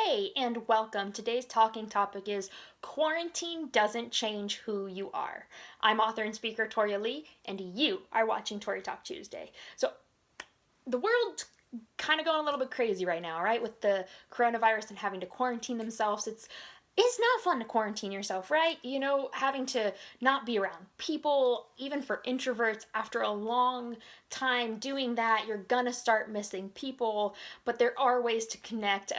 Hey, and welcome. Today's talking topic is quarantine doesn't change who you are. I'm author and speaker Toria Lee, and you are watching Tory Talk Tuesday. So, the world's kind of going a little bit crazy right now, right? With the coronavirus and having to quarantine themselves. It's not fun to quarantine yourself, right? You know, having to not be around people, even for introverts, after a long time doing that, you're gonna start missing people, but there are ways to connect.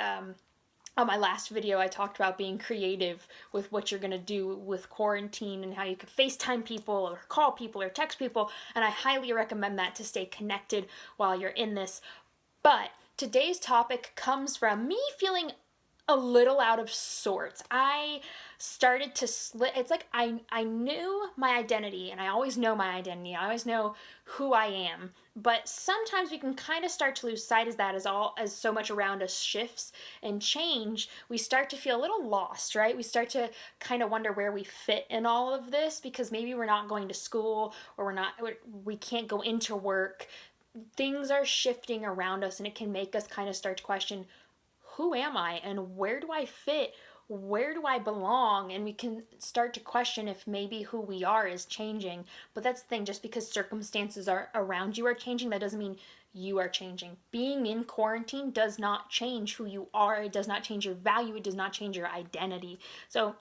On my last video, I talked about being creative with what you're gonna do with quarantine and how you could FaceTime people or call people or text people, and I highly recommend that to stay connected while you're in this. But today's topic comes from me feeling a little out of sorts. I started to slip. It's like I knew my identity, and I always know my identity. I always know who I am. But sometimes we can kind of start to lose sight as that as so much around us shifts and change. We start to feel a little lost, right? We start to kind of wonder where we fit in all of this because maybe we're not going to school or we can't go into work. Things are shifting around us, and it can make us kind of start to question, who am I and where do I fit? Where do I belong? And we can start to question if maybe who we are is changing. But that's the thing, just because circumstances are around you are changing, that doesn't mean you are changing. Being in quarantine does not change who you are. It does not change your value. It does not change your identity. So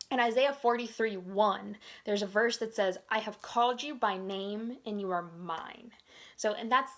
in Isaiah 43:1, there's a verse that says, I have called you by name and you are mine. So, and that's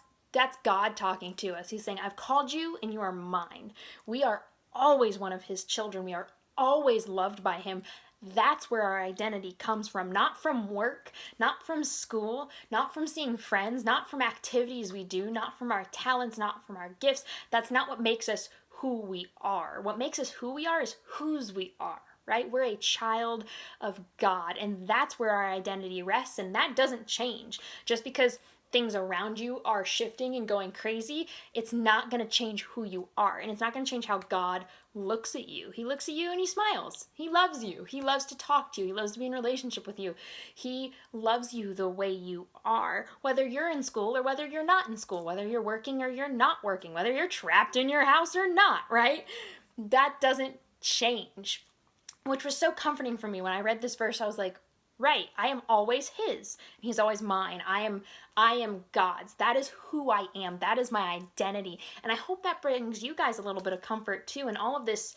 God talking to us. He's saying, I've called you and you are mine. We are always one of his children. We are always loved by him. That's where our identity comes from, not from work, not from school, not from seeing friends, not from activities we do, not from our talents, not from our gifts. That's not what makes us who we are. What makes us who we are is whose we are. Right? We're a child of God, and that's where our identity rests, and that doesn't change. Just because things around you are shifting and going crazy, it's not going to change who you are, and it's not going to change how God looks at you. He looks at you and he smiles. He loves you. He loves to talk to you. He loves to be in relationship with you. He loves you the way you are, whether you're in school or whether you're not in school, whether you're working or you're not working, whether you're trapped in your house or not, right? That doesn't change. Which was so comforting for me when I read this verse. I was like, right, I am always his, and he's always mine. I am God's. That is who I am. That is my identity. And I hope that brings you guys a little bit of comfort too. And all of this,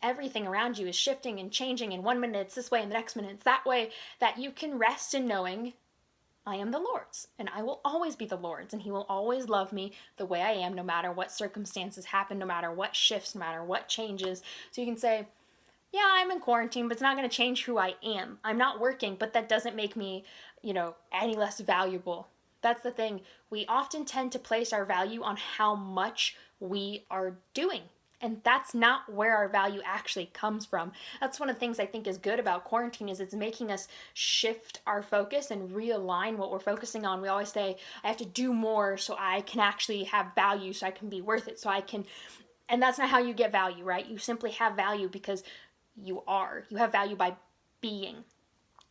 everything around you is shifting and changing, and 1 minute it's this way and the next minute it's that way, that you can rest in knowing I am the Lord's, and I will always be the Lord's, and he will always love me the way I am, no matter what circumstances happen, no matter what shifts, no matter what changes. So you can say, yeah, I'm in quarantine, but it's not going to change who I am. I'm not working, but that doesn't make me, any less valuable. That's the thing. We often tend to place our value on how much we are doing. And that's not where our value actually comes from. That's one of the things I think is good about quarantine is it's making us shift our focus and realign what we're focusing on. We always say, I have to do more so I can actually have value, so I can be worth it, and that's not how you get value, right? You simply have value because you are. You have value by being.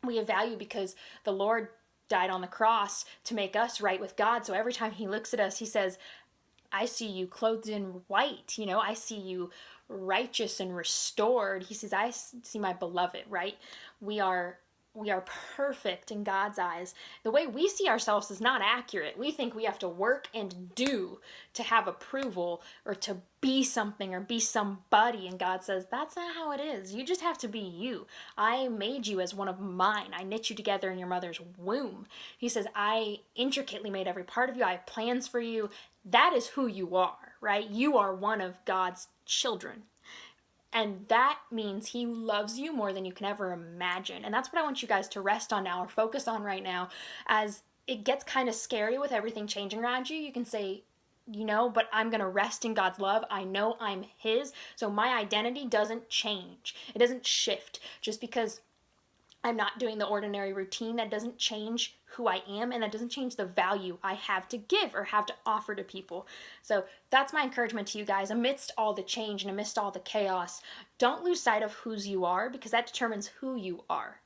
We have value because the Lord died on the cross to make us right with God. So every time he looks at us, he says, I see you clothed in white. I see you righteous and restored. He says, I see my beloved, right? We are perfect in God's eyes. The way we see ourselves is not accurate. We think we have to work and do to have approval or to be something or be somebody. And God says, that's not how it is. You just have to be you. I made you as one of mine. I knit you together in your mother's womb. He says, I intricately made every part of you. I have plans for you. That is who you are, right? You are one of God's children. And that means he loves you more than you can ever imagine. And that's what I want you guys to rest on now or focus on right now. As it gets kind of scary with everything changing around you, you can say, but I'm going to rest in God's love. I know I'm his. So my identity doesn't change. It doesn't shift just because I'm not doing the ordinary routine. That doesn't change who I am, and that doesn't change the value I have to give or have to offer to people. So that's my encouragement to you guys. Amidst all the change and amidst all the chaos, don't lose sight of whose you are, because that determines who you are.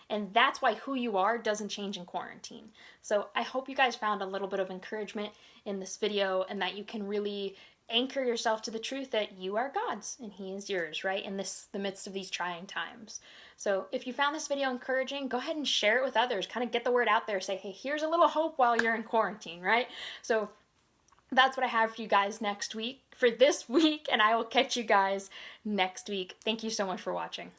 And that's why who you are doesn't change in quarantine. So I hope you guys found a little bit of encouragement in this video and that you can really anchor yourself to the truth that you are God's and He is yours, right? In the midst of these trying times. So if you found this video encouraging, go ahead and share it with others. Kind of get the word out there. Say, hey, here's a little hope while you're in quarantine, right? So that's what I have for you guys next week, for this week, and I will catch you guys next week. Thank you so much for watching.